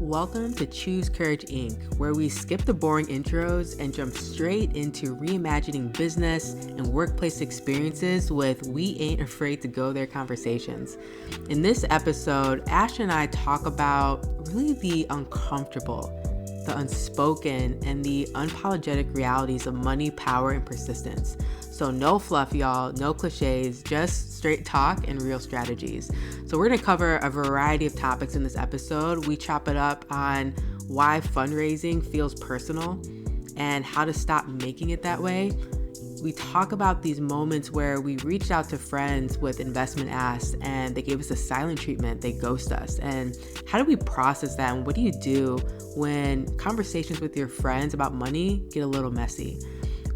Welcome to Choose Courage Inc., where we skip the boring intros and jump straight into reimagining business and workplace experiences with We Ain't Afraid to Go There conversations. In this episode, Ash and I talk about really the uncomfortable, the unspoken, and the unapologetic realities of money, power, and persistence. So no fluff, y'all, no cliches, just straight talk and real strategies. So we're gonna cover a variety of topics in this episode. We chop it up on why fundraising feels personal and how to stop making it that way. We talk about these moments where we reached out to friends with investment asks and they gave us a silent treatment, they ghost us. And how do we process that? And what do you do when conversations with your friends about money get a little messy?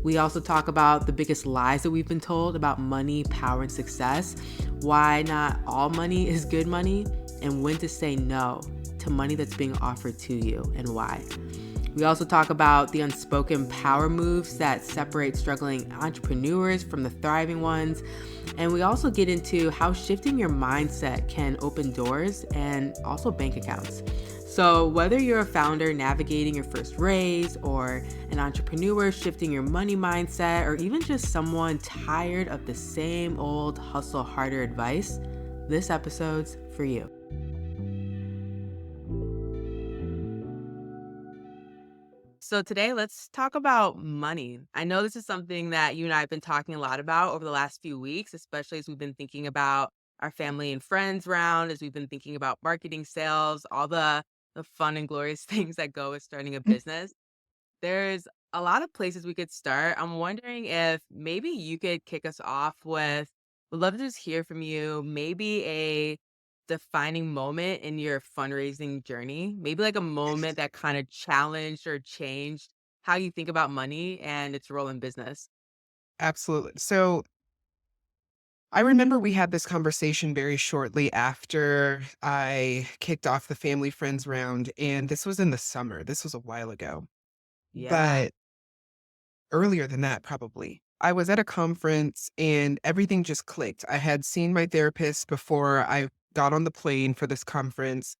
We also talk about the biggest lies that we've been told about money, power, and success, why not all money is good money, and when to say no to money that's being offered to you and why. We also talk about the unspoken power moves that separate struggling entrepreneurs from the thriving ones. And we also get into how shifting your mindset can open doors and also bank accounts. So whether you're a founder navigating your first raise, or an entrepreneur shifting your money mindset, or even just someone tired of the same old hustle harder advice, this episode's for you. So today, let's talk about money. I know this is something that you and I have been talking a lot about over the last few weeks, especially as we've been thinking about our family and friends round, as we've been thinking about marketing, sales, all the fun and glorious things that go with starting a business. There's a lot of places we could start. I'm wondering if maybe you could kick us off with, would love to just hear from you, maybe a defining moment in your fundraising journey, maybe like a moment that kind of challenged or changed how you think about money and its role in business. Absolutely. So I remember we had this conversation very shortly after I kicked off the family friends round, and this was in the summer. This was a while ago, Yeah. but earlier than that, probably. I was at a conference and everything just clicked. I had seen my therapist before I got on the plane for this conference,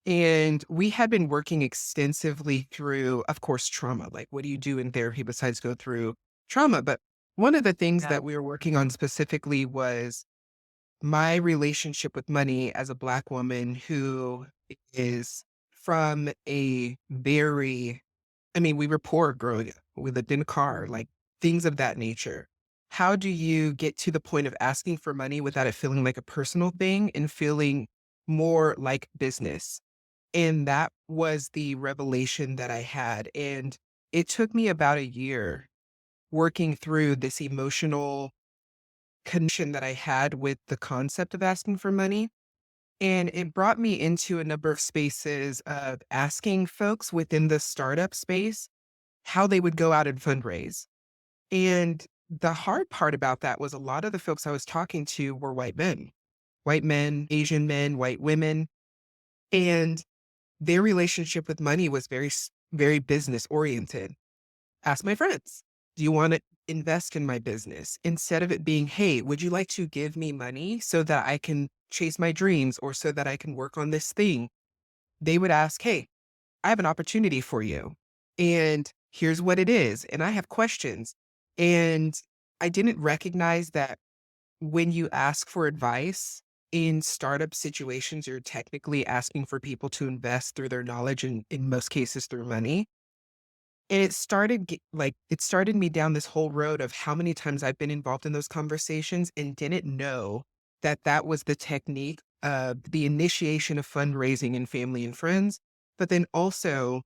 and we had been working extensively through, of course, trauma. Like, what do you do in therapy besides go through trauma? But one of the things Yeah. that we were working on specifically was my relationship with money as a Black woman who is from a very, I mean, we were poor growing up. We lived in a car, like things of that nature. How do you get to the point of asking for money without it feeling like a personal thing and feeling more like business? And that was the revelation that I had. And it took me about a year working through this emotional connection that I had with the concept of asking for money. And it brought me into a number of spaces of asking folks within the startup space how they would go out and fundraise. And the hard part about that was a lot of the folks I was talking to were white men, Asian men, white women. And their relationship with money was very business oriented. Ask my friends, do you want to invest in my business? Instead of it being, hey, would you like to give me money so that I can chase my dreams or so that I can work on this thing? They would ask, hey, I have an opportunity for you. And here's what it is. And I have questions. And I didn't recognize that when you ask for advice in startup situations, you're technically asking for people to invest through their knowledge and in most cases through money. And it started me down this whole road of how many times I've been involved in those conversations and didn't know that that was the technique of the initiation of fundraising in family and friends, but then also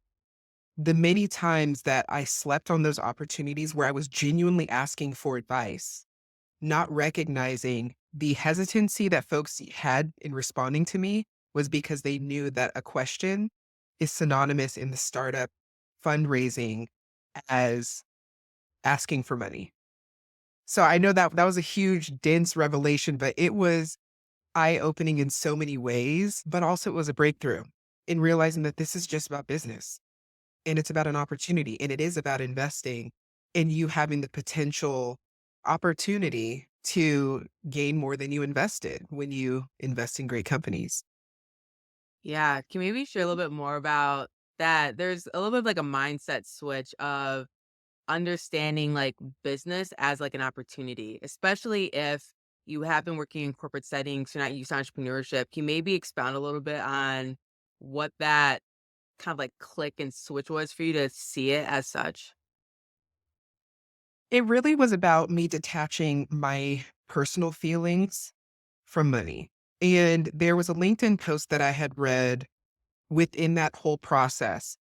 the many times that I slept on those opportunities where I was genuinely asking for advice, not recognizing the hesitancy that folks had in responding to me was because they knew that a question is synonymous in the startup fundraising as asking for money. So I know that that was a huge, dense revelation, but it was eye opening in so many ways, but also it was a breakthrough in realizing that this is just about business and it's about an opportunity and it is about investing and you having the potential opportunity to gain more than you invested when you invest in great companies. Yeah. Can you maybe share a little bit more about that? There's a little bit of like a mindset switch of understanding like business as like an opportunity, especially if you have been working in corporate settings, you're not used to entrepreneurship. Can you maybe expound a little bit on what that kind of like click and switch was for you to see it as such? It really was about me detaching my personal feelings from money. And there was a LinkedIn post that I had read within that whole process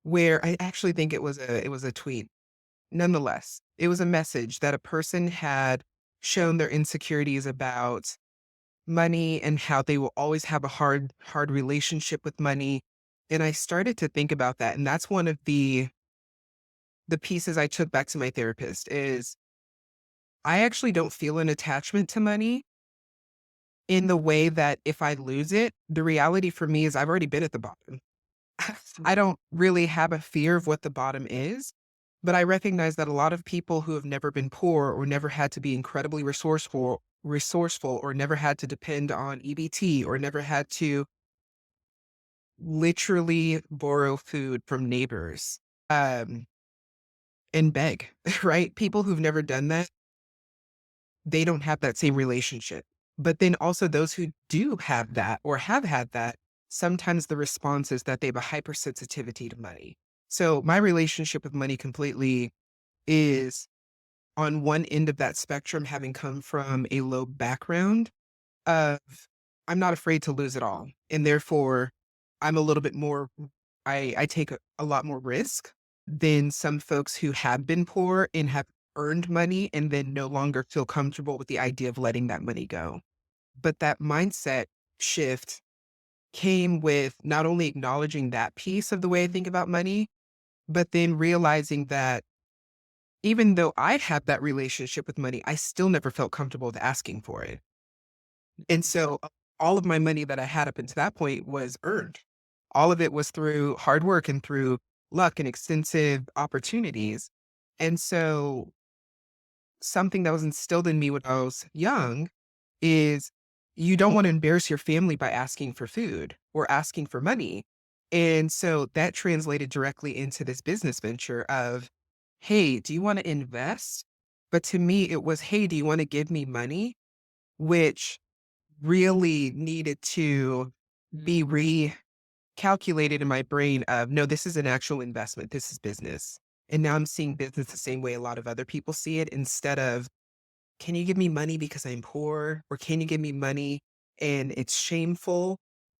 where I actually think it was a tweet. Nonetheless, it was a message that a person had shown their insecurities about money and how they will always have a hard relationship with money. And I started to think about that. And that's one of the pieces I took back to my therapist is I actually don't feel an attachment to money in the way that if I lose it, the reality for me is I've already been at the bottom. I don't really have a fear of what the bottom is, but I recognize that a lot of people who have never been poor or never had to be incredibly resourceful or never had to depend on EBT or never had to literally borrow food from neighbors um and beg, right? People who've never done that, they don't have that same relationship. But then also those who do have that or have had that, sometimes the response is that they have a hypersensitivity to money. So my relationship with money completely is on one end of that spectrum, having come from a low background of I'm not afraid to lose it all. And therefore I'm a little bit more I take a lot more risk than some folks who have been poor and have earned money and then no longer feel comfortable with the idea of letting that money go. But that mindset shift came with not only acknowledging that piece of the way I think about money, but then realizing that even though I had that relationship with money, I still never felt comfortable with asking for it. And so all of my money that I had up until that point was earned. All of it was through hard work and through luck and extensive opportunities. And so something that was instilled in me when I was young is you don't want to embarrass your family by asking for food or asking for money. And so that translated directly into this business venture of, hey, do you want to invest? But to me, it was, hey, do you want to give me money? Which really needed to be recalculated in my brain of, no, this is an actual investment. This is business. And now I'm seeing business the same way a lot of other people see it instead of, can you give me money because I'm poor? Or can you give me money and it's shameful?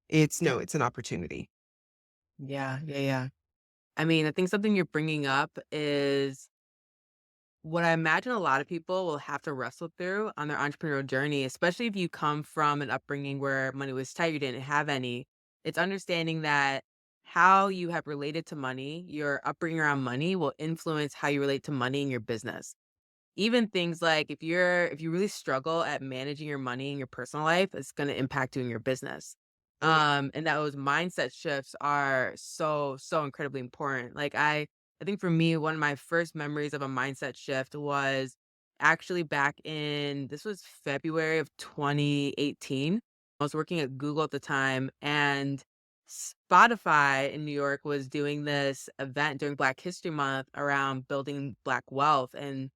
It's no, it's an opportunity. Yeah, yeah, yeah. I mean, I think something you're bringing up is what I imagine a lot of people will have to wrestle through on their entrepreneurial journey, especially if you come from an upbringing where money was tight, you didn't have any. It's understanding that how you have related to money, your upbringing around money will influence how you relate to money in your business. Even things like if you really struggle at managing your money in your personal life, it's gonna impact you in your business. Oh, yeah. And those mindset shifts are so, so incredibly important. I think for me, one of my first memories of a mindset shift was actually back in this was February of 2018. I was working at Google at the time, and Spotify in New York was doing this event during Black History Month around building Black wealth. And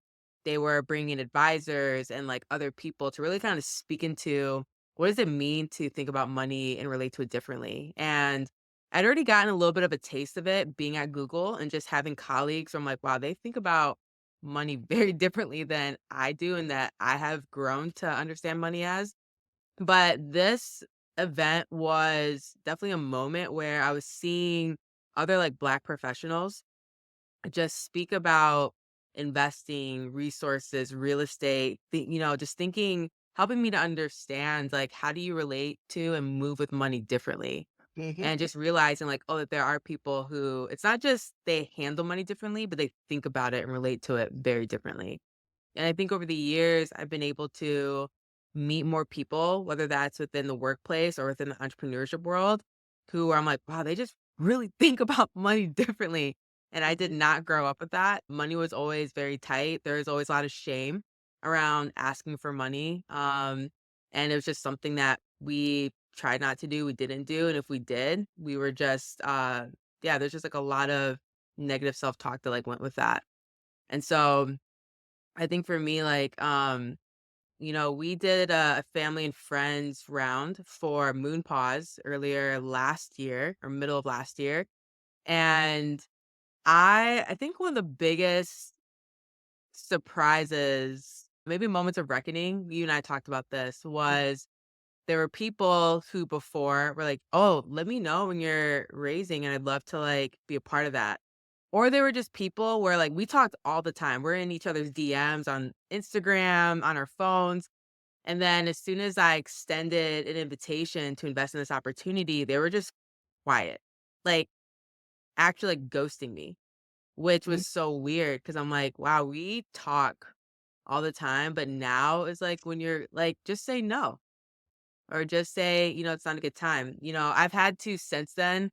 they were bringing advisors and like other people to really kind of speak into what does it mean to think about money and relate to it differently. And I'd already gotten a little bit of a taste of it being at Google and just having colleagues from like, wow, they think about money very differently than I do, and that I have grown to understand money as. But this event was definitely a moment where I was seeing other like Black professionals just speak about investing, resources, real estate, just thinking, helping me to understand like how do you relate to and move with money differently. Mhm. And just realizing like, oh, that there are people who it's not just they handle money differently, but they think about it and relate to it very differently. And I think over the years, I've been able to meet more people, whether that's within the workplace or within the entrepreneurship world, who I'm like, wow, they just really think about money differently. And I did not grow up with that. Money was always very tight. There was always a lot of shame around asking for money. And it was just something that we tried not to do, we didn't do, and if we did, we were just, yeah, there's just, like, a lot of negative self-talk that, like, went with that. And so, I think for me, like, we did a family and friends round for Moon Pause earlier last year or middle of last year, and I think one of the biggest surprises, maybe moments of reckoning, you and I talked about this, was there were people who before were like, "Oh, let me know when you're raising, and I'd love to, like, be a part of that." Or there were just people where, like, we talked all the time. We're in each other's DMs on Instagram, on our phones, and then as soon as I extended an invitation to invest in this opportunity, they were just quiet, like, actually, like, ghosting me, which Mhm. was so weird because 'cause I'm like, "Wow, we talk all the time, but now is, like, when you're like, just say no." Or just say, "It's not a good time." I've had to since then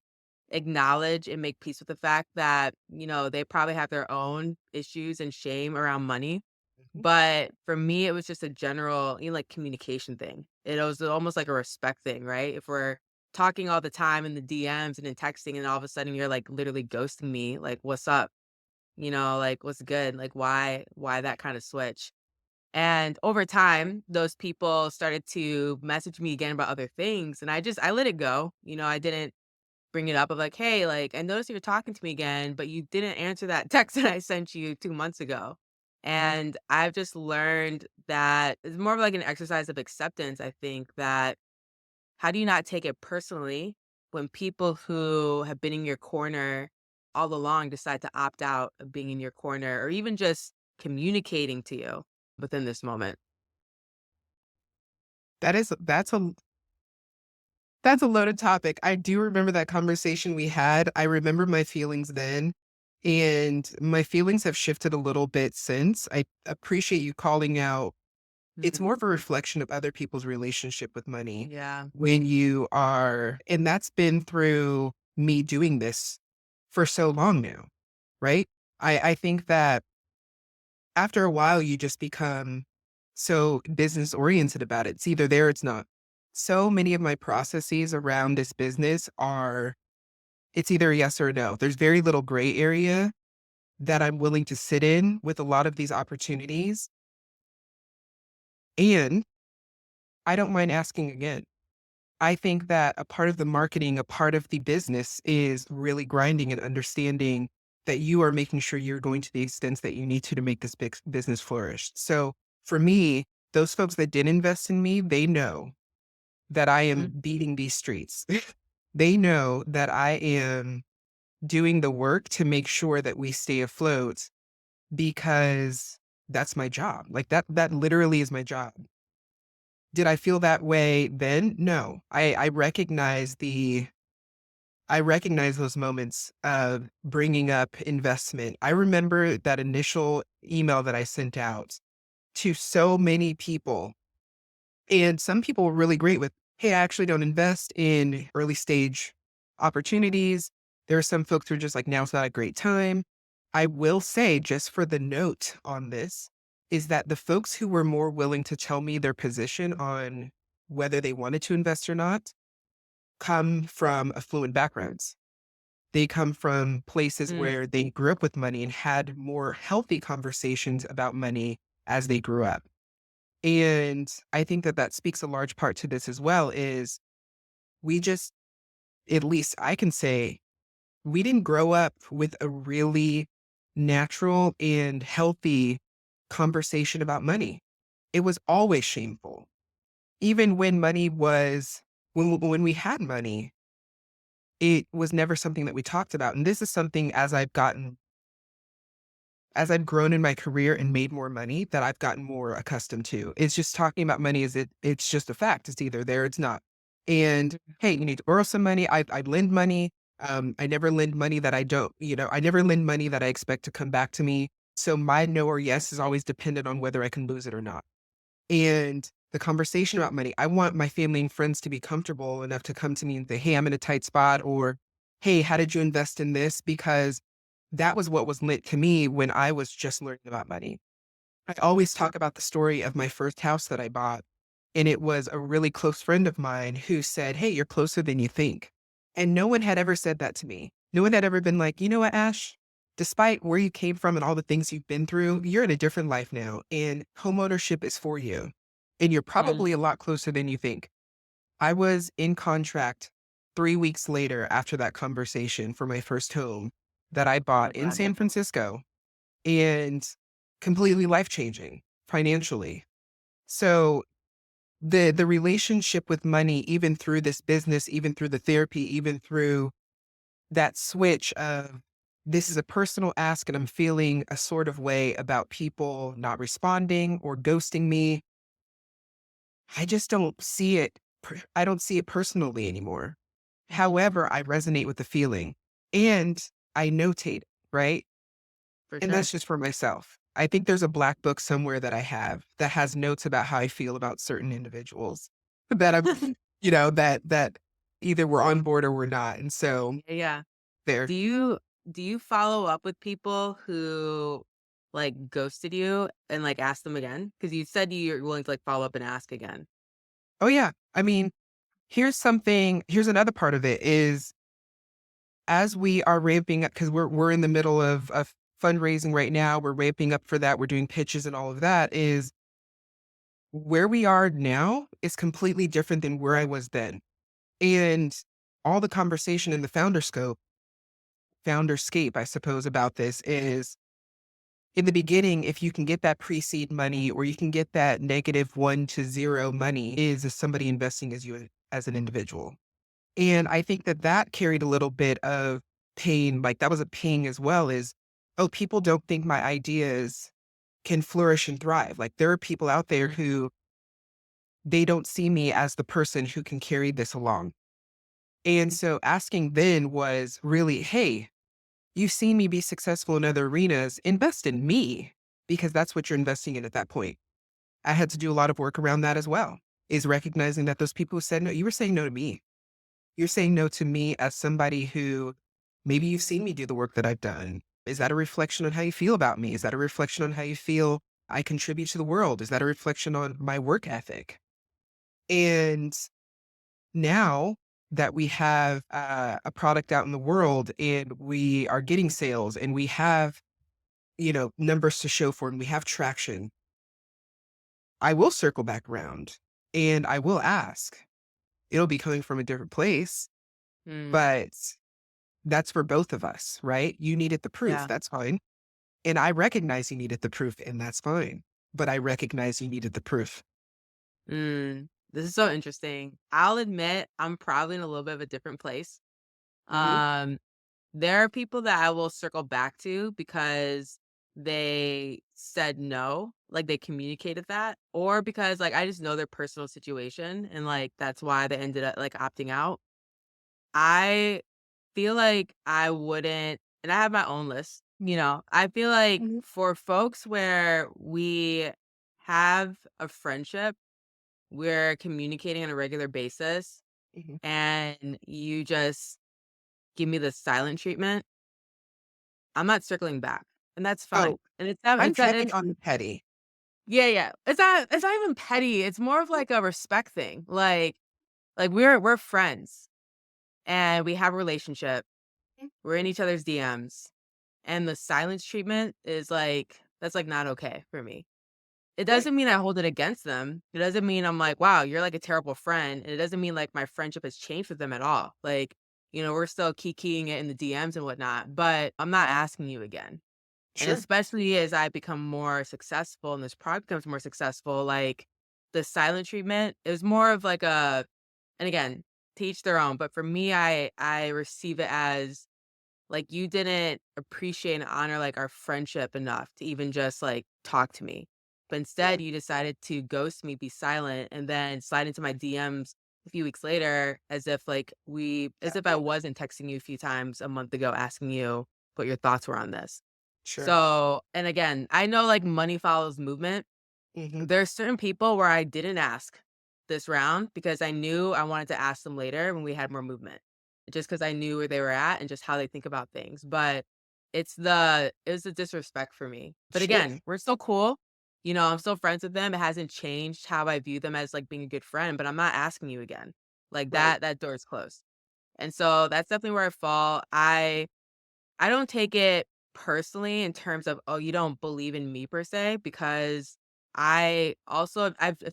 acknowledge and make peace with the fact that, they probably have their own issues and shame around money. Mhm. But for me, it was just a general, like communication thing. It was almost like a respect thing, right? If we're talking all the time in the DMs and in texting, and all of a sudden you're like literally ghosting me, like, what's up? Like, what's good? Like, why that kind of switch? And over time, those people started to message me again about other things, and I let it go. I didn't bring it up of like, "Hey, like, I noticed you're talking to me again, but you didn't answer that text that I sent you 2 months ago." And I've just learned that it's more of like an exercise of acceptance, I think, that how do you not take it personally when people who have been in your corner all along decide to opt out of being in your corner or even just communicating to you within this moment? That is that's a loaded topic. I do remember that conversation we had. I remember my feelings then, and my feelings have shifted a little bit since. I appreciate you calling out. It's Mhm. more of a reflection of other people's relationship with money Yeah. when you are, and that's been through me doing this for so long now, right? I think that after a while, you just become so business oriented about it. It's either there or it's not. So many of my processes around this business are it's either a yes or a no. There's very little gray area that I'm willing to sit in with a lot of these opportunities. And I don't mind asking again. I think that a part of the marketing, a part of the business is really grinding and understanding that you are making sure you're going to the extents that you need to make this big business flourish. So for me, those folks that did invest in me, they know that I am Mhm. beating these streets. They know that I am doing the work to make sure that we stay afloat because that's my job. Like that literally is my job. Did I feel that way then? No. I recognize those moments of bringing up investment. I remember that initial email that I sent out to so many people, and some people were really great with, "Hey, I actually don't invest in early stage opportunities." There are some folks who are just like, "Now's not a great time." I will say, just for the note on this, is that the folks who were more willing to tell me their position on whether they wanted to invest or not come from affluent backgrounds. They come from places Mm. where they grew up with money and had more healthy conversations about money as they grew up. And I think that that speaks a large part to this as well is we just, at least I can say, we didn't grow up with a really natural and healthy conversation about money. It was always shameful. Even when money was, when we had money, it was never something that we talked about. And this is something as I've grown in my career and made more money that I've gotten more accustomed to. It's just talking about money is it's just a fact. It's either there or it's not. And hey, you need to borrow some money. I lend money. I never lend money that I don't, I never lend money that I expect to come back to me. So my no or yes is always dependent on whether I can lose it or not. And the conversation about money, I want my family and friends to be comfortable enough to come to me and say, "Hey, I'm in a tight spot," or "Hey, how did you invest in this?" Because that was what was lit to me when I was just learning about money. I always talk about the story of my first house that I bought. And it was a really close friend of mine who said, "Hey, you're closer than you think." And no one had ever said that to me. No one had ever been like, "You know what, Ash? Despite where you came from and all the things you've been through, you're in a different life now, and homeownership is for you. And you're Mm, probably a lot closer than you think." I was in contract 3 weeks later after that conversation for my first home that I bought in okay. San Francisco, and completely life-changing financially. So the relationship with money, even through this business, even through the therapy, even through that switch of, this is a personal ask and I'm feeling a sort of way about people not responding or ghosting me. I just don't see it. I don't see it personally anymore. Mhm. However, I resonate with the feeling and I notate, right? For And sure. that's just for myself. I think there's a black book somewhere that I have that has notes about how I feel about certain individuals that I'm, that either we're on board or we're not. And so Yeah. there. Do you do you follow up with people who, like, ghosted you and, like, ask them again? Because you said you're willing to, like, follow up and ask again. Oh yeah. I mean, here's another part of it is, as we are ramping up, because we're in the middle of fundraising right now, we're ramping up for that, we're doing pitches and all of that, is where we are now is completely different than where I was then. And all the conversation in the founderscape, I suppose, about this is, in the beginning, if you can get that pre-seed money or you can get that -1 to 0 money, is somebody investing as you as an individual. And I think that that carried a little bit of pain, like, that was a pain as well, is, "Oh, people don't think my ideas can flourish and thrive." Like, there are people out there Mm, who, they don't see me as the person who can carry this along. And so asking then was really, "Hey, you've seen me be successful in other arenas, invest in me," because that's what you're investing in at that point. I had to do a lot of work around that as well, is recognizing that those people who said no, you were saying no to me. You're saying no to me as somebody who, maybe you've seen me do the work that I've done. Is that a reflection on how you feel about me? Is that a reflection on how you feel I contribute to the world? Is that a reflection on my work ethic? And now that we have a product out in the world and we are getting sales and we have, numbers to show for it and we have traction, I will circle back around and I will ask. It'll be coming from a different place, mm, but that's for both of us, right? You needed the proof. yeah. That's fine. And I recognize you needed the proof, and that's fine. But I recognize you needed the proof. This is so interesting. I'll admit I'm probably in a little bit of a different place. Hmm. Um, there are people that I will circle back to because they said no, like, they communicated that, or because, like, I just know their personal situation and, like, that's why they ended up, like, opting out. I feel like I wouldn't, and I have my own list, I feel like Hmm. for folks where we have a friendship, we're communicating on a regular basis, Hmm. and you just give me the silent treatment, I'm not circling back, and that's fine. Oh, And it's not I'm it's not petty it's on petty. yeah, yeah. It's not even petty, it's more of like a respect thing. Like we're friends and we have a relationship. We're in each other's DMs. And the silence treatment is like, that's like not okay for me. It Right. doesn't mean I hold it against them. It doesn't mean I'm like, wow, you're like a terrible friend. And it doesn't mean like my friendship has changed with them at all. Like, we're still kikiing it in the DMs and whatnot, but I'm not asking you again. And Sure. especially as I become more successful and this product becomes more successful, like the silent treatment is more of like and again, to each their own. But for me, I receive it as like, you didn't appreciate and honor, like, our friendship enough to even just, like, talk to me. But Yeah. instead, you decided to ghost me, be silent, and then slide into my DMs a few weeks later as Yeah. if I wasn't texting you a few times a month ago asking you what your thoughts were on this. Sure. So, and again, I know, like, money follows movement. Hmm. There's certain people where I didn't ask this round because I knew I wanted to ask them later when we had more movement. Just because I knew where they were at and just how they think about things. But it was the disrespect for me. But Sure. again, we're still cool. I'm still friends with them. It hasn't changed how I view them as like being a good friend, but I'm not asking you again. Like Right. that door is closed. And so that's definitely where I fall. I don't take it personally in terms of, "Oh, you don't believe in me per se," because I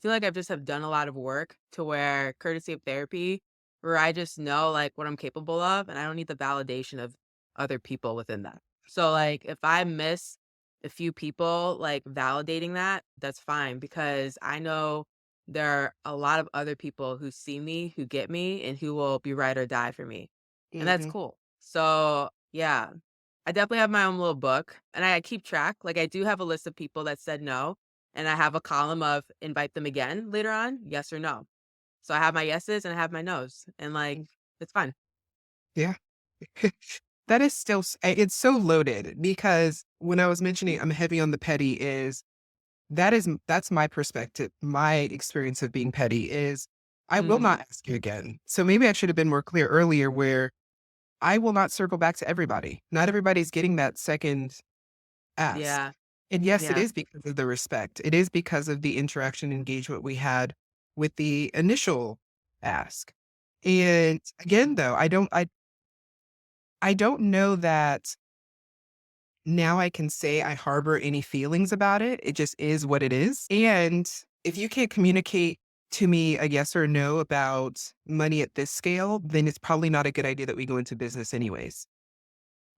feel like I've just have done a lot of work to where courtesy of therapy, where I just know, like, what I'm capable of, and I don't need the validation of other people within that. So, like, if I miss a few people, like, validating that, that's fine because I know there are a lot of other people who see me, who get me, and who will be ride or die for me, and that's Mhm. cool. So, yeah, I definitely have my own little book, and I keep track. Like, I do have a list of people that said no, and I have a column of invite them again later on, yes or no. So I have my yeses and I have my nos, and, like, Mm. it's fine. Yeah. That is still it's so loaded because when I was mentioning I'm heavy on the petty is that's my perspective. My experience of being petty is I will Mhm. not ask you again. So maybe I should have been more clear earlier where I will not circle back to everybody. Not everybody's getting that second ask. Yeah, And yes, it yeah, is because of the respect. It is because of the interaction and engagement we had with the initial ask. And again, though, I don't know that now I can say I harbor any feelings about it. It just is what it is. And if you can't communicate to me a yes or no about money at this scale, then it's probably not a good idea that we go into business anyways.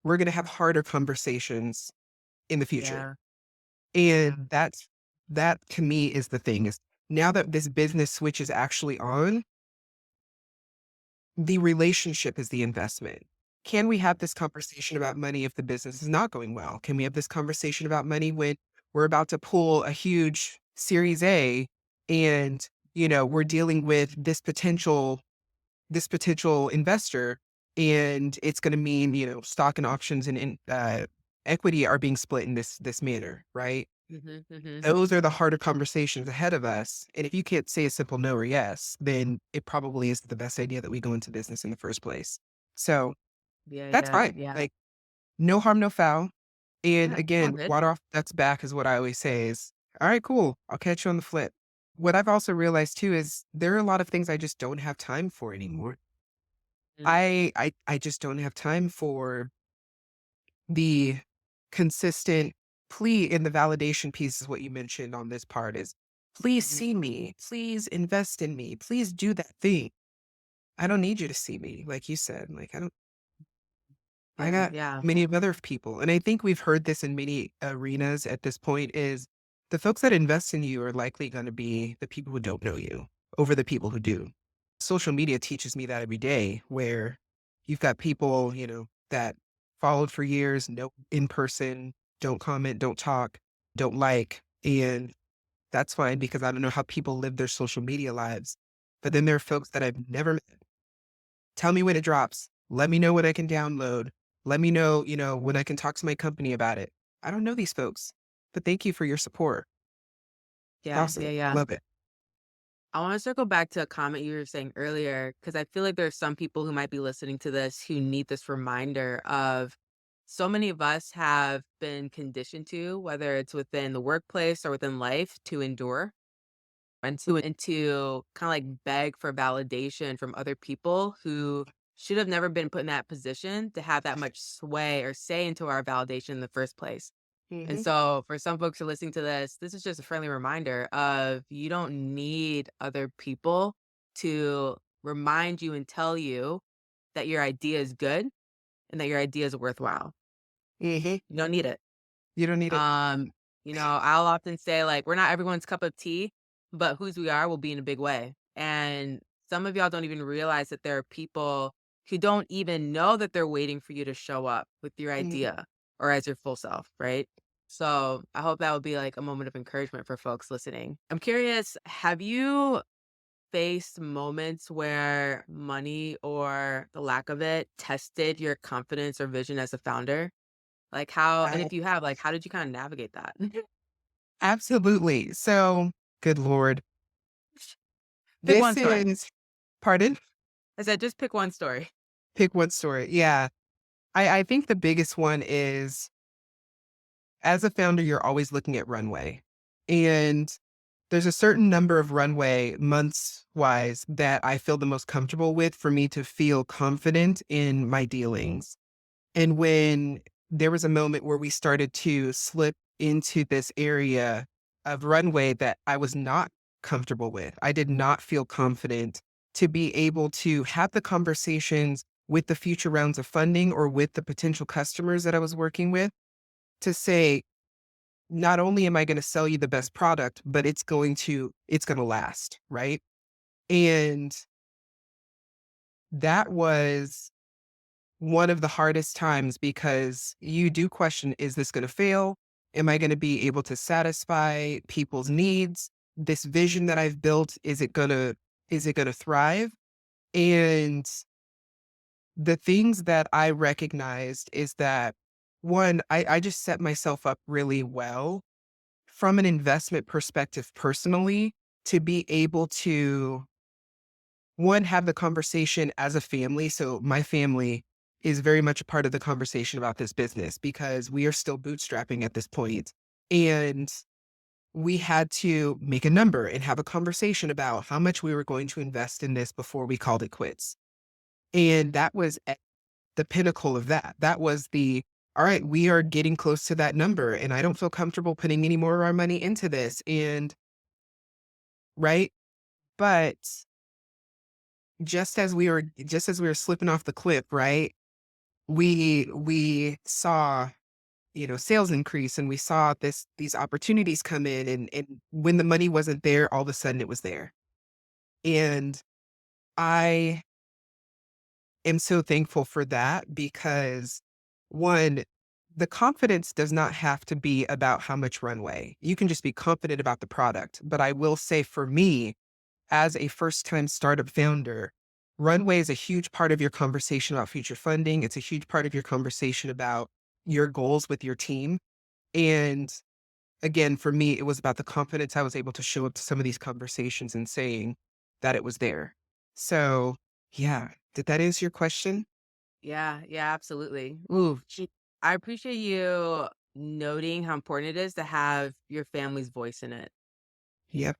We're going to have harder conversations in the future. yeah. And that to me is the thing is now that this business switch is actually on, the relationship is the investment. Can we have this conversation about money if the business is not going well? Can we have this conversation about money when we're about to pull a huge series A and, we're dealing with this potential investor and it's going to mean, stock and options and equity are being split in this manner, right? Mhm, mhm. Those are the harder conversations ahead of us, and if you can't say a simple no or yes, then it probably isn't the best idea that we go into business in the first place. So, Yeah, that's yeah, fine, yeah. like, no harm, no foul, and Yeah, all again, good. water off duck's back is what I always say is, "Alright, cool, I'll catch you on the flip." What I've also realized too is there are a lot of things I just don't have time for anymore. Mm, I just don't have time for the consistent plea in the validation piece is what you mentioned on this part is, "Please mhm. see me. Please invest in me. Please do that thing." I don't need you to see me, like you said. Like, I Yeah, got yeah. many of other people, and I think we've heard this in many arenas at this point is the folks that invest in you are likely gonna be the people who don't know you over the people who do. Social media teaches me that every day where you've got people, that followed for years, no in person, don't comment, don't talk, don't like, and that's fine because I don't know how people live their social media lives. But then there are folks that I've never met. Tell me when it drops. Let me know what I can download. Let me know, when I can talk to my company about it. I don't know these folks, but thank you for your support. It's Yeah, awesome. yeah, yeah. Love it. I wanna circle back to a comment you were saying earlier because I feel like there's some people who might be listening to this who need this reminder of so many of us have been conditioned to, whether it's within the workplace or within life, to endure and to kinda, like, beg for validation from other people who should have never been put in that position to have that much sway or say into our validation in the first place. And Mhm. so for some folks who are listening to this is just a friendly reminder of you don't need other people to remind you and tell you that your idea is good and that your idea is worthwhile. Mhm. You don't need it. You don't need it. Um, I'll often say like we're not everyone's cup of tea, but whose we are will be in a big way. And some of y'all don't even realize that there are people who don't even know that they're waiting for you to show up with your Mhm. idea or as your full self, right? So I hope that would be like a moment of encouragement for folks listening. I'm curious, have you faced moments where money or the lack of it tested your confidence or vision as a founder? Like how and Uh, if you have, like, how did you kinda navigate that? Absolutely. So, good Lord. Pick one This story. is pardon? I said, "Just pick one story." Pick one story. Yeah. I think the biggest one is as a founder, you're always looking at runway. And there's a certain number of runway months wise that I feel the most comfortable with for me to feel confident in my dealings. And when there was a moment where we started to slip into this area of runway that I was not comfortable with, I did not feel confident to be able to have the conversations with the future rounds of funding or with the potential customers that I was working with to say, not only am I going to sell you the best product, but it's going to last, right? And that was one of the hardest times because you do question, is this going to fail? Am I going to be able to satisfy people's needs? This vision that I've built, is it going to thrive? And the things that I recognized is that one, I just set myself up really well from an investment perspective personally to be able to one, have the conversation as a family. So my family is very much a part of the conversation about this business because we are still bootstrapping at this point. And we had to make a number and have a conversation about how much we were going to invest in this before we called it quits. And that was at the pinnacle of that. That was the, all right, we are getting close to that number and I don't feel comfortable putting any more of our money into this. And right. But just as we were slipping off the cliff, right? We saw, sales increase and we saw these opportunities come in and when the money wasn't there, all of a sudden it was there. And I am so thankful for that because one, the confidence does not have to be about how much runway. You can just be confident about the product. But I will say for me, as a first time startup founder, runway is a huge part of your conversation about future funding. It's a huge part of your conversation about your goals with your team. And again, for me, it was about the confidence I was able to show up to some of these conversations and saying that it was there. So, yeah, did that answer your question? Yeah, yeah, absolutely. Ooh, I appreciate you noting how important it is to have your family's voice in it Yep.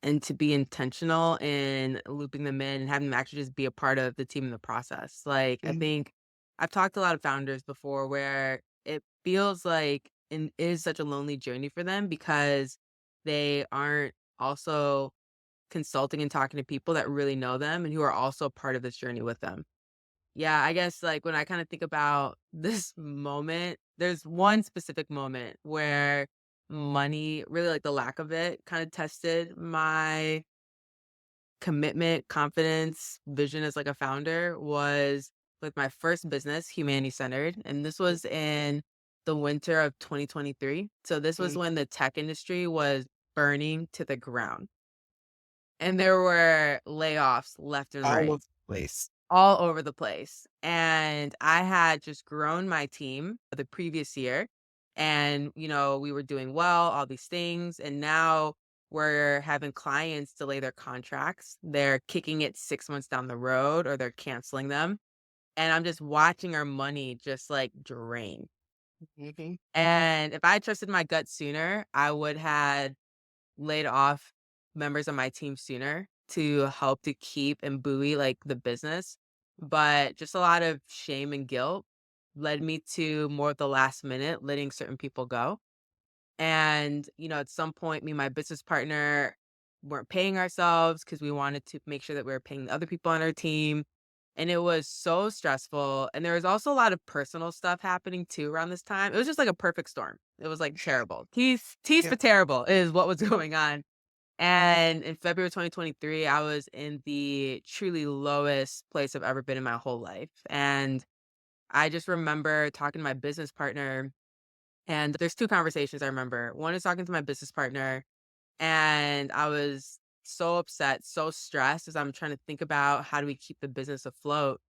and to be intentional in looping them in and having them actually just be a part of the team in the process. Like, I Mhm. think I've talked to a lot of founders before where it feels like it is such a lonely journey for them because they aren't also consulting and talking to people that really know them and who are also part of this journey with them. Yeah, I guess, like, when I kinda think about this moment, there's one specific moment where money really, like, the lack of it kinda tested my commitment, confidence, vision as, like, a founder was with my first business, Humanity Centered, and this was in the winter of 2023. So this was Mhm. when the tech industry was burning to the ground, and there were layoffs left and All right. over the place. All over the place, and I had just grown my team the previous year, and, we were doing well, all these things, and now we're having clients delay their contracts. They're kicking it 6 months down the road or they're canceling them, and I'm just watching our money just, like, drain, Mhm. and if I trusted my gut sooner, I would had laid off members of my team sooner to help to keep and buoy like the business. But just a lot of shame and guilt led me to more at the last minute letting certain people go. And, at some point, me and my business partner weren't paying ourselves because we wanted to make sure that we were paying the other people on our team. And it was so stressful. And there was also a lot of personal stuff happening too around this time. It was just like a perfect storm. It was like terrible. Tease Yep. for terrible is what was going on. And in February 2023, I was in the truly lowest place I've ever been in my whole life. And I just remember talking to my business partner, and there's two conversations I remember. One is talking to my business partner, and I was so upset, so stressed as I'm trying to think about how do we keep the business afloat.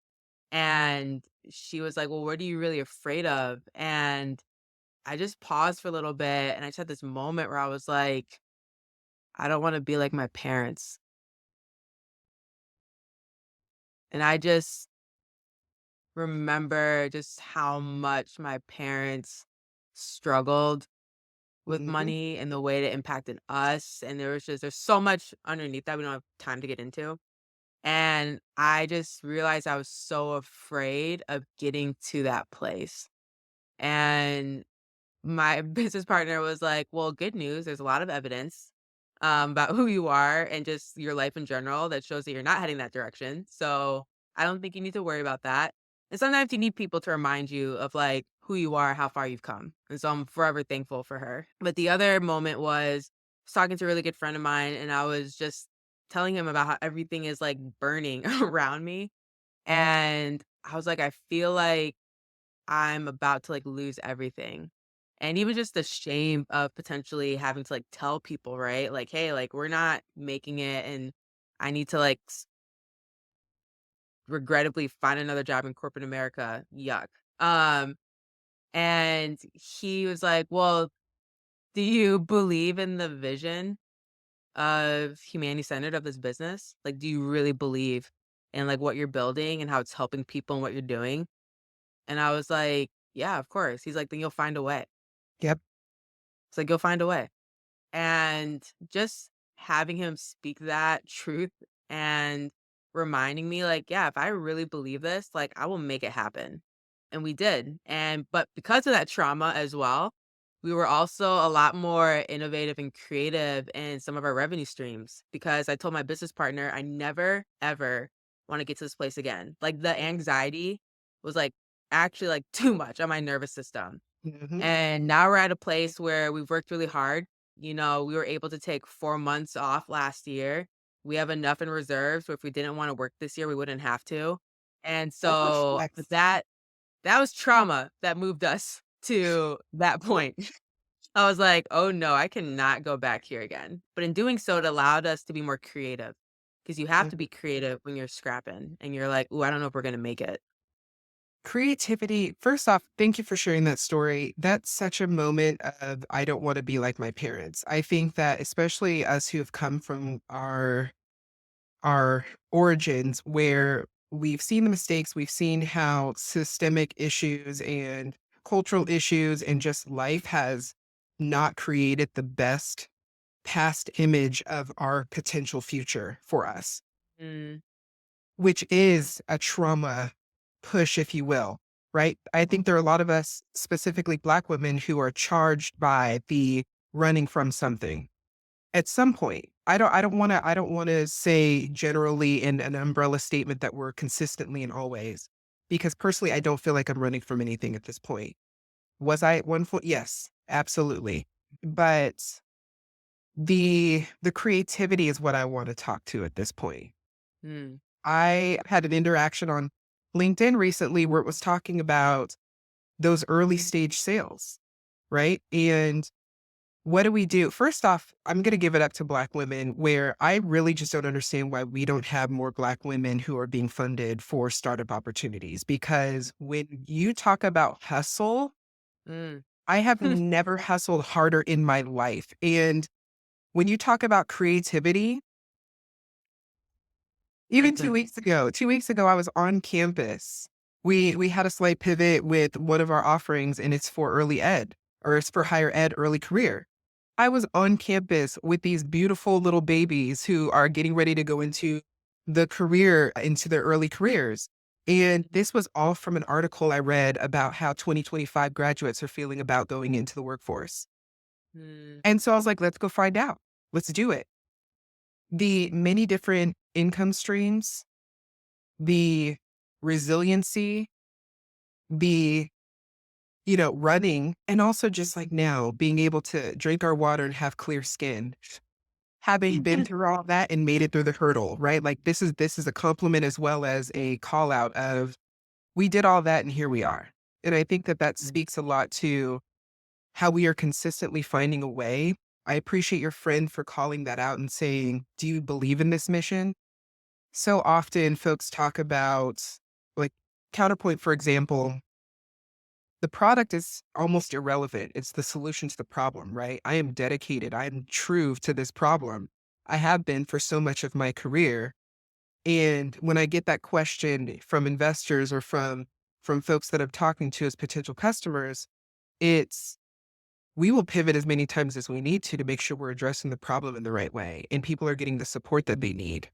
And she was like, "Well, what are you really afraid of?" And I just paused for a little bit and I just had this moment where I was like, I don't want to be like my parents. And I just remember just how much my parents struggled with Mhm. money and the way it impacted us, and there's so much underneath that we don't have time to get into. And I just realized I was so afraid of getting to that place. And my business partner was like, "Well, good news, there's a lot of evidence, about who you are and just your life in general that shows that you're not heading that direction. So I don't think you need to worry about that." And sometimes you need people to remind you of, like, who you are, how far you've come. And so I'm forever thankful for her. But the other moment was I was talking to a really good friend of mine, and I was just telling him about how everything is, like, burning around me. And I was like, "I feel like I'm about to, like, lose everything." And even just the shame of potentially having to, like, tell people, right? Like, "Hey, like, we're not making it, and I need to, like, regrettably find another job in corporate America. Yuck." Um, and he was like, "Well, do you believe in the vision of humanity-centered of this business? Like, do you really believe in, like, what you're building and how it's helping people and what you're doing?" And I was like, "Yeah, of course." He's like, "Then you'll find a way." Yep. It's like, "You'll find a way." And just having him speak that truth and reminding me, like, yeah, if I really believe this, like, I will make it happen. And we did. And but because of that trauma as well, we were also a lot more innovative and creative in some of our revenue streams because I told my business partner I never ever want to get to this place again. Like, the anxiety was, like, actually, like, too much on my nervous system. Mhm. And now we're at a place where we've worked really hard. You know, we were able to take 4 months off last year. We have enough in reserve, so if we didn't wanna work this year, we wouldn't have to. And That's a so flex. that was trauma that moved us to that point. I was like, "Oh, no, I cannot go back here again." But in doing so, it allowed us to be more creative because you have to Mhm. be creative when you're scrapping and you're like, "Ooh, I don't know if we're gonna make it." Creativity, first off, thank you for sharing that story. That's such a moment of I don't want to be like my parents. I think that especially us who have come from our origins where we've seen the mistakes, we've seen how systemic issues and cultural issues and just life has not created the best past image of our potential future for us, Mm, which is a trauma push, if you will, right? I think there are a lot of us, specifically Black women, who are charged by the running from something at some point. I don't want to say generally in an umbrella statement that we're consistently and always, because personally, I don't feel like I'm running from anything at this point. Was I at one point? Yes, absolutely. But the creativity is what I want to talk to at this point. mm, I had an interaction on LinkedIn recently where it was talking about those early stage sales, right? And what do we do? First off, I'm going to give it up to Black women, where I really just don't understand why we don't have more Black women who are being funded for startup opportunities. Because when you talk about hustle, mm. I have never hustled harder in my life. And when you talk about creativity, even 2 weeks ago, I was on campus. We had a slight pivot with one of our offerings, and it's for early ed, or it's for higher ed early career. I was on campus with these beautiful little babies who are getting ready to go into the career into their early careers. And this was all from an article I read about how 2025 graduates are feeling about going into the workforce. Mm, And so I was like, let's go find out. Let's do it. The many different income streams, the resiliency, the, running, and also just like now being able to drink our water and have clear skin, having been through all that and made it through the hurdle, right? Like this is a compliment as well as a call out of we did all that and here we are. And I think that that mm, speaks a lot to how we are consistently finding a way. I appreciate your friend for calling that out and saying, "Do you believe in this mission?" So often folks talk about, like, Counterpoint, for example, the product is almost irrelevant. It's the solution to the problem, right? I am dedicated. I am true to this problem. I have been for so much of my career. And when I get that question from investors or from folks that I'm talking to as potential customers, it's we will pivot as many times as we need to make sure we're addressing the problem in the right way and people are getting the support that they need.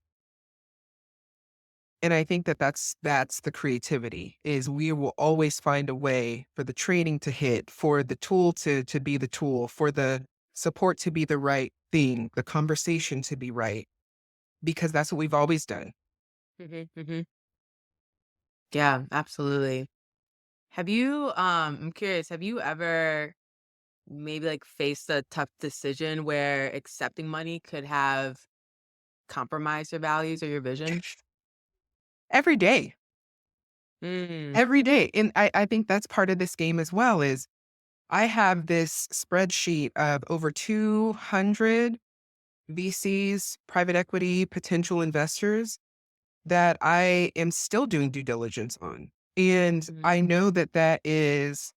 And I think that that's the creativity is we will always find a way for the training to hit, for the tool to be the tool, for the support to be the right thing, the conversation to be right, because that's what we've always done. Hmm. Yeah, absolutely. I'm curious, have you ever maybe like faced a tough decision where accepting money could have compromised your values or your vision? Every day, Mm. every day. And I think that's part of this game as well is I have this spreadsheet of over 200 VCs, private equity, potential investors that I am still doing due diligence on. And Mhm. I know that that is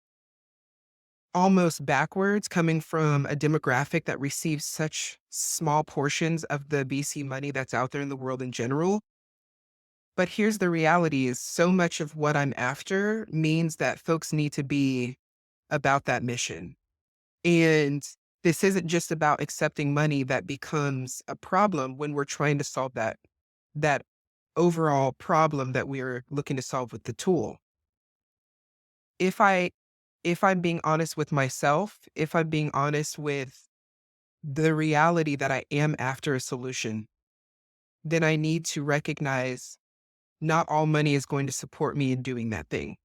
almost backwards coming from a demographic that receives such small portions of the VC money that's out there in the world in general. But here's the reality is so much of what I'm after means that folks need to be about that mission. And this isn't just about accepting money that becomes a problem when we're trying to solve that overall problem that we're looking to solve with the tool. If I if I'm being honest with myself, if I'm being honest with the reality that I am after a solution, then I need to recognize not all money is going to support me in doing that thing.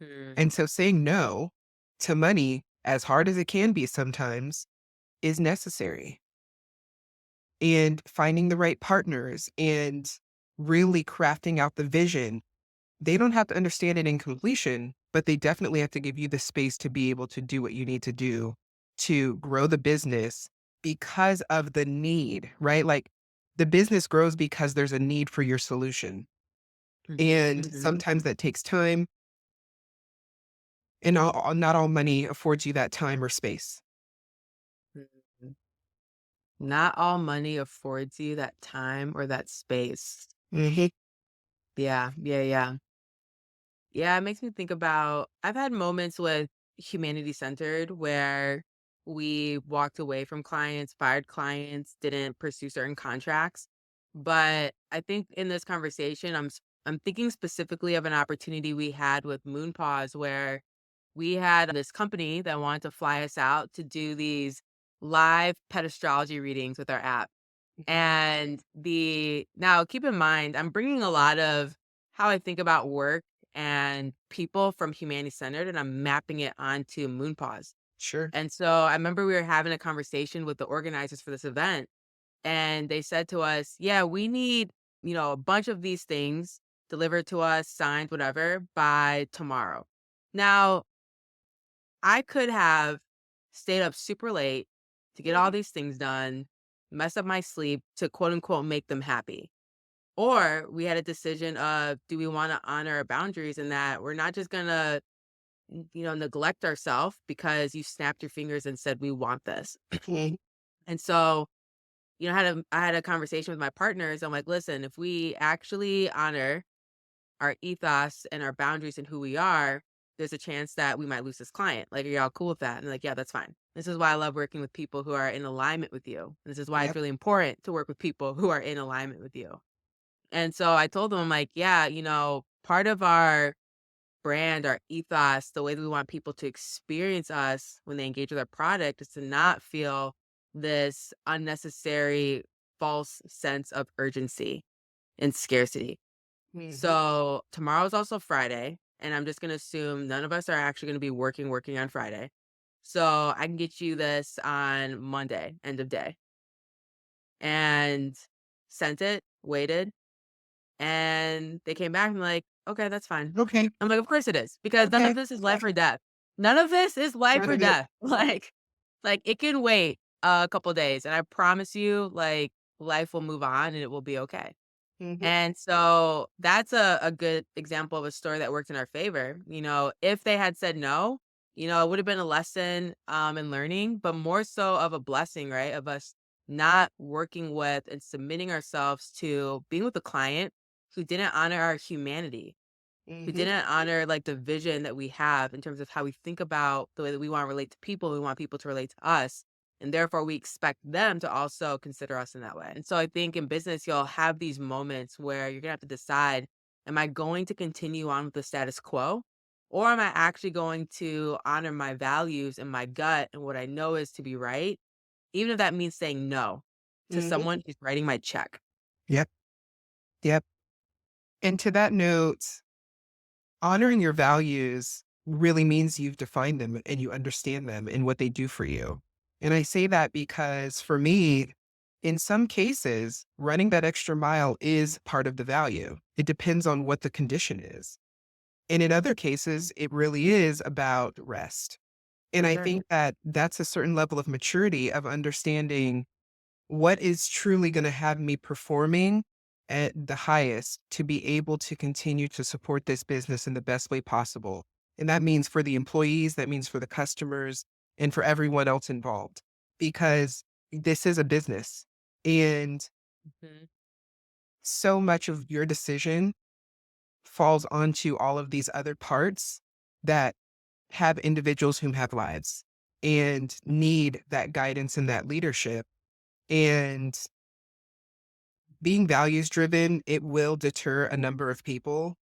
Mm. And so saying no to money, as hard as it can be sometimes, is necessary. And finding the right partners and really crafting out the vision. They don't have to understand it in completion, but they definitely have to give you the space to be able to do what you need to do to grow the business because of the need, right? Like the business grows because there's a need for your solution. Mhm, And mhm, sometimes that takes time, and not all money affords you that time or space. mhm. Not all money affords you that time or that space. Hmm. Yeah, yeah, yeah. Yeah, it makes me think about I've had moments with humanity centered where we walked away from clients, fired clients, didn't pursue certain contracts. But I think in this conversation, I'm thinking specifically of an opportunity we had with Moonpause where we had this company that wanted to fly us out to do these live pet astrology readings with our app. And the now keep in mind, I'm bringing a lot of how I think about work and people from humanity centered, and I'm mapping it onto Moonpause. Sure. And so I remember we were having a conversation with the organizers for this event, and they said to us, "Yeah, we need, a bunch of these things delivered to us, signed, whatever, by tomorrow." Now, I could have stayed up super late to get all these things done, mess up my sleep to quote unquote make them happy. Or we had a decision of do we want to honor our boundaries in that we're not just going to, neglect ourselves because you snapped your fingers and said we want this. Mhm. And so, I had a conversation with my partners. I'm like, listen, if we actually honor our ethos and our boundaries and who we are, there's a chance that we might lose this client. Like, are y'all cool with that? And like, yeah, that's fine. This is why I love working with people who are in alignment with you. This is why it's Yep. really important to work with people who are in alignment with you. And so I told them, I'm like, yeah, part of our brand, our ethos, the way that we want people to experience us when they engage with our product is to not feel this unnecessary false sense of urgency and scarcity. Mhm. So tomorrow's also Friday, and I'm just gonna assume none of us are actually gonna be working on Friday. So I can get you this on Monday, end of day. And sent it, waited, and they came back and like, okay, that's fine. Okay. I'm like, of course it is, because none of Okay. this is life or death. None of this is life None or of it. death. Like it can wait a couple days, and I promise you, like life will move on and it will be okay. Mhm. And so that's a good example of a story that worked in our favor. If they had said no, it would have been a lesson in learning, but more so of a blessing, right? Of us not working with and submitting ourselves to being with a client who didn't honor our humanity. We Mhm. didn't honor like the vision that we have in terms of how we think about the way that we want to relate to people. We want people to relate to us. And therefore, we expect them to also consider us in that way. And so I think in business, you'll have these moments where you're going to have to decide, am I going to continue on with the status quo? Or am I actually going to honor my values and my gut and what I know is to be right, even if that means saying no to Mhm. someone who's writing my check? Yep, yep. And to that note, honoring your values really means you've defined them and you understand them and what they do for you. And I say that because for me, in some cases, running that extra mile is part of the value. It depends on what the condition is. And in other cases, it really is about rest. And I Sure. think that that's a certain level of maturity of understanding what is truly going to have me performing at the highest to be able to continue to support this business in the best way possible. And that means for the employees, that means for the customers, and for everyone else involved, because this is a business. And Mhm. so much of your decision falls onto all of these other parts that have individuals who have lives and need that guidance and that leadership. And being values driven, it will deter a number of people,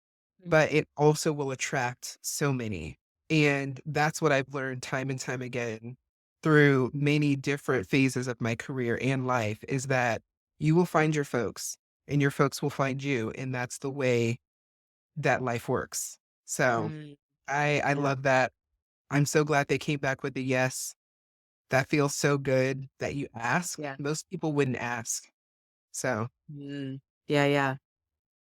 but it also will attract so many. And that's what I've learned time and time again through many different phases of my career and life is that you will find your folks and your folks will find you. And that's the way that life works. So Mm, I yeah. love that. I'm so glad they came back with a yes. That feels so good that you ask. Yeah. Most people wouldn't ask. So Mm. Yeah, yeah.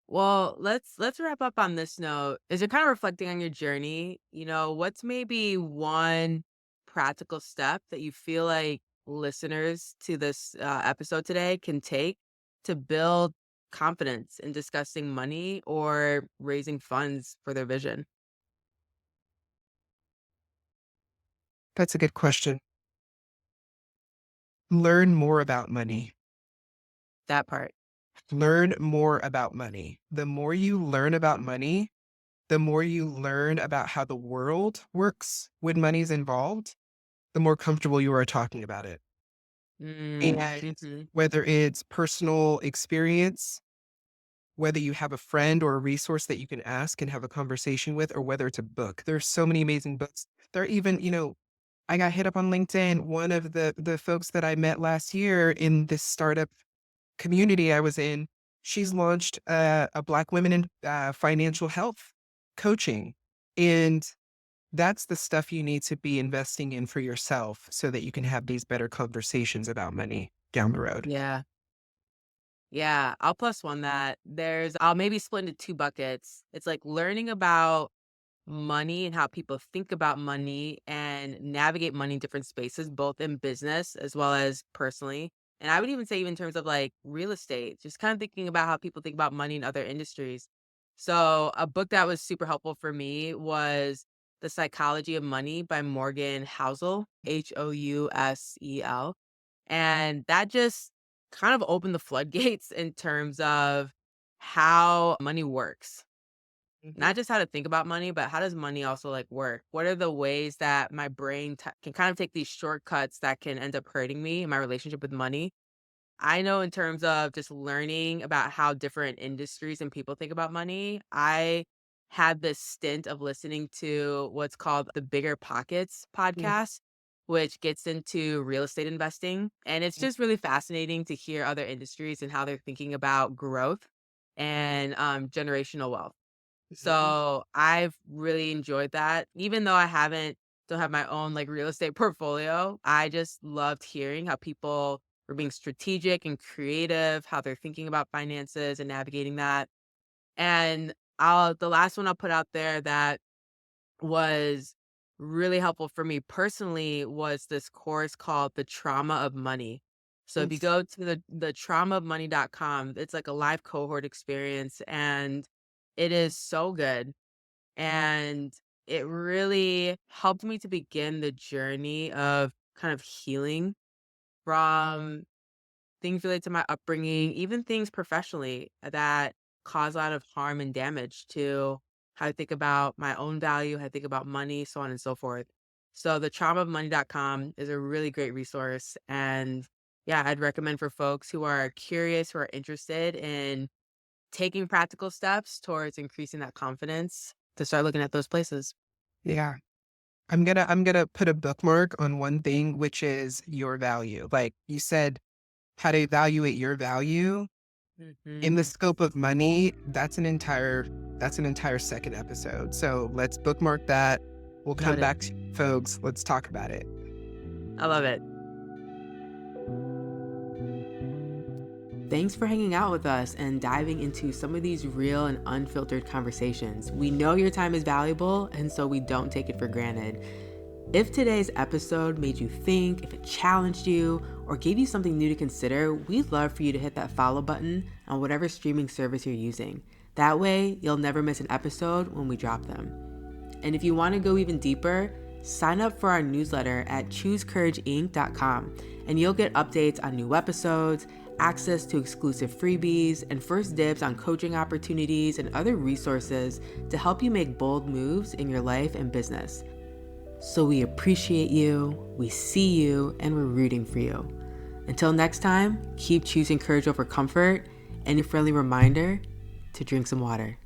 Well, let's wrap up on this note. As you're kind of reflecting on your journey, what's maybe one practical step that you feel like listeners to this episode today can take to build confidence in discussing money or raising funds for their vision? that's a good question. Learn more about money. That part. Learn more about money. The more you learn about money, the more you learn about how the world works when money's involved, the more comfortable you are talking about it. Mm, And mhm. whether it's personal experience, whether you have a friend or a resource that you can ask and have a conversation with, or whether it's a book, there's so many amazing books. There are even, I got hit up on LinkedIn. One of the folks that I met last year in this startup community I was in, she's launched a Black women in financial health coaching. And that's the stuff you need to be investing in for yourself so that you can have these better conversations about money down the road. Yeah. Yeah, I'll plus one that. I'll maybe split into two buckets. It's like learning about money and how people think about money and navigate money in different spaces, both in business as well as personally. And I would even say, even in terms of like real estate, just kind of thinking about how people think about money in other industries. So, a book that was super helpful for me was The Psychology of Money by Morgan Housel, Housel. And that just kind of opened the floodgates in terms of how money works. Mhm, Not just how to think about money, but how does money also like work? What are the ways that my brain can kind of take these shortcuts that can end up hurting me in my relationship with money? I know in terms of just learning about how different industries and people think about money, I had this stint of listening to what's called the Bigger Pockets mhm, podcast, which gets into real estate investing. And it's just really fascinating to hear other industries and how they're thinking about growth and generational wealth. mhm, So I've really enjoyed that. Even though don't have my own like real estate portfolio, I just loved hearing how people were being strategic and creative, how they're thinking about finances and navigating that. And the last one I'll put out there that was really helpful for me personally was this course called The Trauma of Money. So if you mhm. go to the traumaofmoney.com, it's like a live cohort experience and it is so good. And it really helped me to begin the journey of kind of healing from things related to my upbringing, even things professionally that cause a lot of harm and damage to how to think about my own value, how to think about money, so on and so forth. So the trauma of money.com is a really great resource. And yeah, I'd recommend for folks who are curious, who are interested in taking practical steps towards increasing that confidence to start looking at those places. Yeah. I'm gonna put a bookmark on one thing, which is your value. Like you said, how to evaluate your value in the Mhm. scope of money, that's an entire second episode. So let's bookmark that. We'll come Noted. back to you, folks. Let's talk about it. I love it. Thanks for hanging out with us and diving into some of these real and unfiltered conversations. We know your time is valuable, and so we don't take it for granted. If today's episode made you think, if it challenged you, or gave you something new to consider, we'd love for you to hit that follow button on whatever streaming service you're using. That way, you'll never miss an episode when we drop them. And if you want to go even deeper, sign up for our newsletter at choosecourageinc.com, and you'll get updates on new episodes, access to exclusive freebies, and first dibs on coaching opportunities and other resources to help you make bold moves in your life and business. So we appreciate you, we see you, and we're rooting for you. Until next time, keep choosing courage over comfort, and a friendly reminder to drink some water.